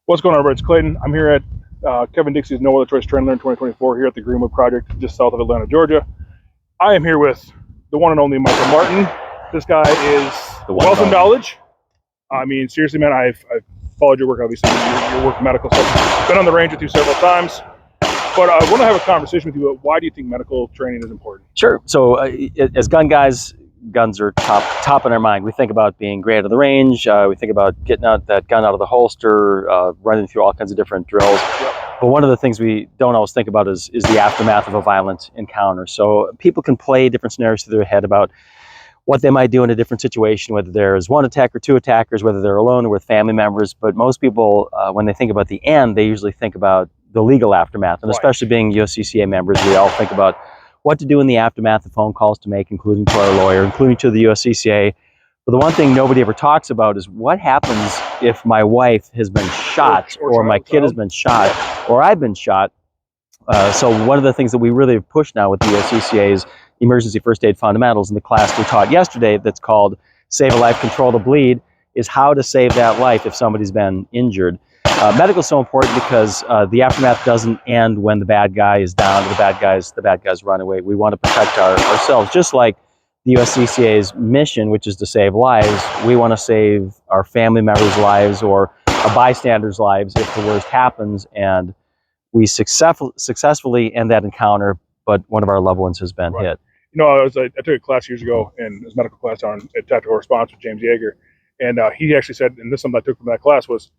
What's going on, everybody? It's Clayton. I'm here at Kevin Dixie's No Other Choice Train Learn 2024 here at the Greenwood Project, just south of Atlanta, Georgia. I am here with the one and only Michael Martin. This guy is wealth of knowledge. I mean, seriously, man, I've followed your work, obviously, your work in medical stuff. Been on the range with you several times. But I want to have a conversation with you about why do you think medical training is important? Sure. So as gun guys, guns are top in our mind. We think about being great at the range. We think about getting out that gun out of the holster, running through all kinds of different drills. Yep. But one of the things we don't always think about is the aftermath of a violent encounter. So people can play different scenarios through their head about what they might do in a different situation, whether there's one attacker, two attackers, whether they're alone or with family members. But most people, when they think about the end, they usually think about the legal aftermath. And especially being USCCA members, we all think about what to do in the aftermath of phone calls to make, including to our lawyer, including to the USCCA. But the one thing nobody ever talks about is what happens if my wife has been shot, or my kid has been shot, or I've been shot. So one of the things that we really have pushed now with the USCCA is emergency first aid fundamentals. In the class we taught yesterday that's called Save a Life, Control the Bleed, is how to save that life if somebody's been injured. Medical is so important because the aftermath doesn't end when the bad guy is down or the bad guys run away. We want to protect ourselves, just like the USCCA's mission, which is to save lives. We want to save our family members' lives or a bystander's lives if the worst happens, and we successfully end that encounter, but one of our loved ones has been hit. You know, I took a class years ago, and it was a medical class on tactical response with James Yeager, and he actually said, and this is something I took from that class, was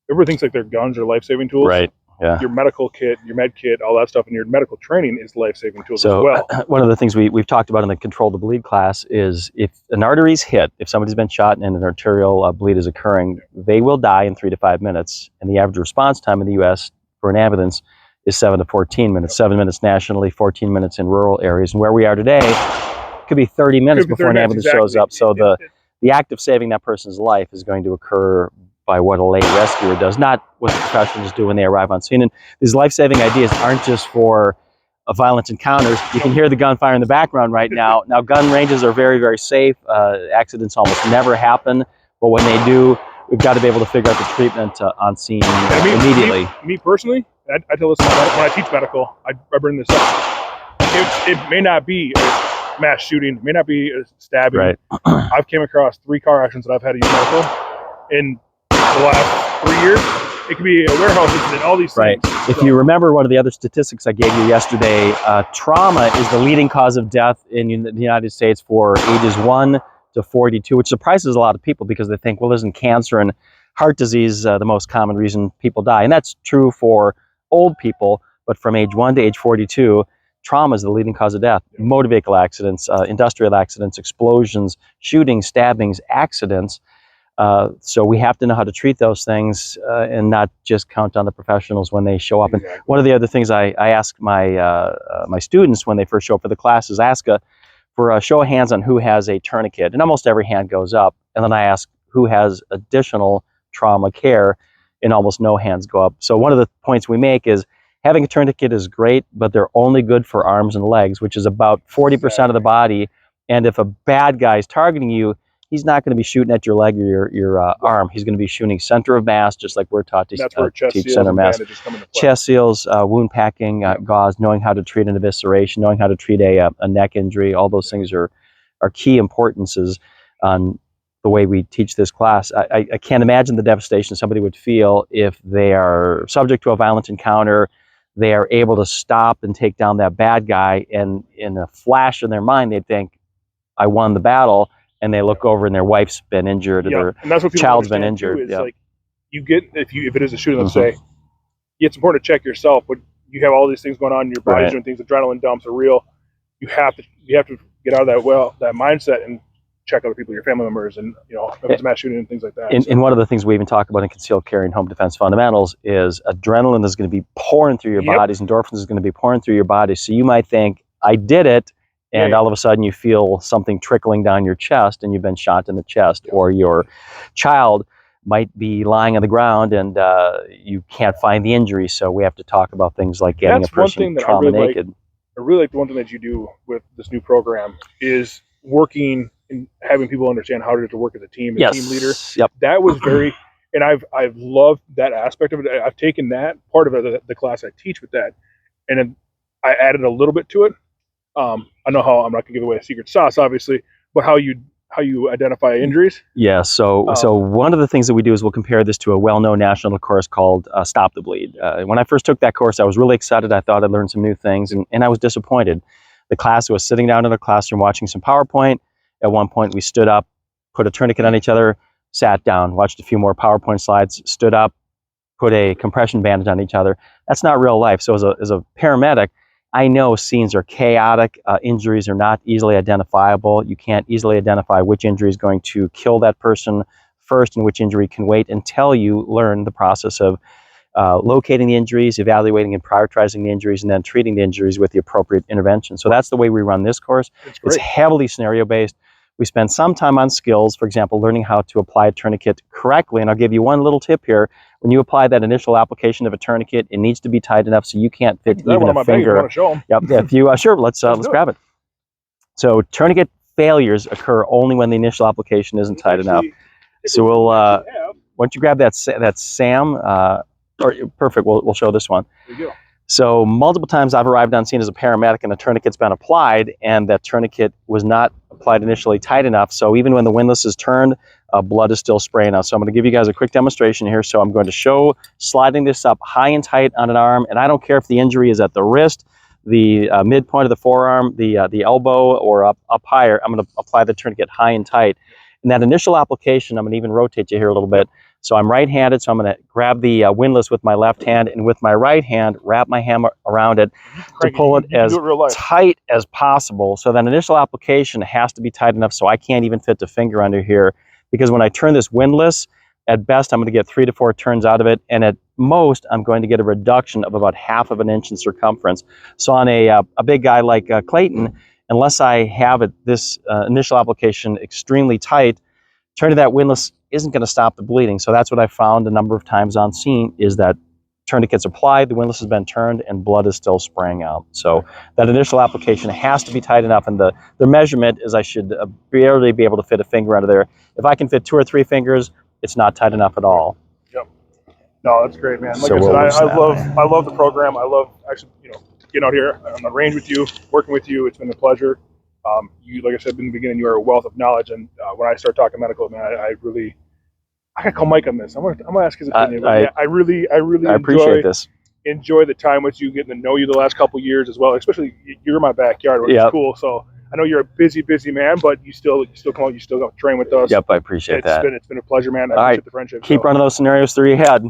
everybody thinks like their guns are life-saving tools. Right. Yeah. Your medical kit, your med kit, all that stuff, and your medical training is life-saving tools as well. One of the things we've talked about in the Control the Bleed class is if an artery's hit, if somebody's been shot and an arterial bleed is occurring, they will die in 3 to 5 minutes. And the average response time in the U.S. for an ambulance is 7 to 14 minutes. 7 minutes nationally, 14 minutes in rural areas. And where we are today, it could be 30 minutes before an ambulance shows up. So the act of saving that person's life is going to occur by what a lay rescuer does, not what the professionals do when they arrive on scene. And these life-saving ideas aren't just for violent encounters. You can hear the gunfire in the background right now. Now, gun ranges are very, very safe. Accidents almost never happen, but when they do, we've got to be able to figure out the treatment on scene immediately. Me personally, I tell this when I teach medical, I bring this up. It may not be a mass shooting, it may not be a stabbing. Right. I've came across 3 car accidents that I've had to use medical in the last 3 years. It could be a warehouse incident, all these things. Right. If you remember one of the other statistics I gave you yesterday, trauma is the leading cause of death in the United States for ages 1 to 42, which surprises a lot of people because they think, well, isn't cancer and heart disease the most common reason people die? And that's true for old people, but from age 1 to age 42, trauma is the leading cause of death. Motor vehicle accidents, industrial accidents, explosions, shootings, stabbings, accidents. So we have to know how to treat those things and not just count on the professionals when they show up. And one of the other things I ask my students when they first show up for the class is ask for a show of hands on who has a tourniquet. And almost every hand goes up. And then I ask who has additional trauma care, and almost no hands go up. So one of the points we make is having a tourniquet is great, but they're only good for arms and legs, which is about 40% of the body. And if a bad guy is targeting you, he's not going to be shooting at your leg or your arm. He's going to be shooting center of mass, just like we're taught to teach center mass. Chest seals, wound packing, gauze, knowing how to treat an evisceration, knowing how to treat a neck injury. All those things are key importances on the way we teach this class. I can't imagine the devastation somebody would feel if they are subject to a violent encounter. They are able to stop and take down that bad guy, and in a flash in their mind, they think, I won the battle. And they look over and their wife's been injured or their child's been injured. Like you get, if it is a shooting, let's say, it's important to check yourself, but you have all these things going on in your body, doing things, adrenaline dumps are real. You have to get out of that mindset and check other people, your family members, and if it's a mass shooting and things like that. And one of the things we even talk about in concealed carry and home defense fundamentals is adrenaline is going to be pouring through your bodies, endorphins is going to be pouring through your body. So you might think, I did it. And all of a sudden you feel something trickling down your chest and you've been shot in the chest, or your child might be lying on the ground and you can't find the injury. So we have to talk about things like getting a person trauma naked. I really like the one thing that you do with this new program is working and having people understand how to work as a team, a team leader. Yep. That was very, And I've loved that aspect of it. I've taken that part of it, the class I teach with that, and then I added a little bit to it. I know how I'm not gonna give away a secret sauce, obviously, but how you identify injuries. Yeah, so one of the things that we do is we'll compare this to a well-known national course called Stop the Bleed. When I first took that course, I was really excited. I thought I'd learned some new things, and I was disappointed. The class was sitting down in a classroom watching some PowerPoint. At one point, we stood up, put a tourniquet on each other, sat down, watched a few more PowerPoint slides, stood up, put a compression bandage on each other. That's not real life. So as a paramedic, I know scenes are chaotic. Injuries are not easily identifiable. You can't easily identify which injury is going to kill that person first and which injury can wait until you learn the process of locating the injuries, evaluating and prioritizing the injuries, and then treating the injuries with the appropriate intervention. So that's the way we run this course. It's heavily scenario-based. We spend some time on skills, for example, learning how to apply a tourniquet correctly. And I'll give you one little tip here. When you apply that initial application of a tourniquet, it needs to be tight enough so you can't fit even a finger. Yep. If you sure, let's grab it. So tourniquet failures occur only when the initial application isn't tight enough. So we'll why don't you grab that SAM? Or perfect. We'll show this one. There you go. So multiple times I've arrived on scene as a paramedic and a tourniquet's been applied, and that tourniquet was not applied initially tight enough. So even when the windlass is turned, blood is still spraying out. So I'm going to give you guys a quick demonstration here. So I'm going to show sliding this up high and tight on an arm, and I don't care if the injury is at the wrist, the midpoint of the forearm, the elbow, or up higher. I'm going to apply the tourniquet high and tight. And that initial application, I'm going to even rotate you here a little bit. So I'm right-handed, so I'm going to grab the windlass with my left hand, and with my right hand, wrap my hand around it to pull it as tight as possible. So that initial application has to be tight enough so I can't even fit the finger under here, because when I turn this windlass, at best I'm going to get 3 to 4 turns out of it, and at most I'm going to get a reduction of about 1/2 of an inch in circumference. So on a big guy like Clayton, unless I have this initial application extremely tight, turning that windlass isn't going to stop the bleeding. So that's what I found a number of times on scene, is that tourniquet's applied, the windlass has been turned, and blood is still spraying out. So that initial application has to be tight enough, and the measurement is I should barely be able to fit a finger under there. If I can fit 2 or 3 fingers, it's not tight enough at all. Yep. No, that's great, man. Like I said, I love the program. I love actually, getting out here on the range with you, working with you. It's been a pleasure. You, like I said in the beginning, you are a wealth of knowledge, and when I start talking medical, man, I gotta call Mike on this. I'm gonna ask his opinion. I really appreciate this. Enjoy the time with you, getting to know you the last couple of years as well. Especially you're in my backyard, which is cool. So I know you're a busy man, but you still come out, you still go train with us. Yep, I appreciate that. It's been a pleasure, man. I appreciate the friendship. Keep running those scenarios through your head.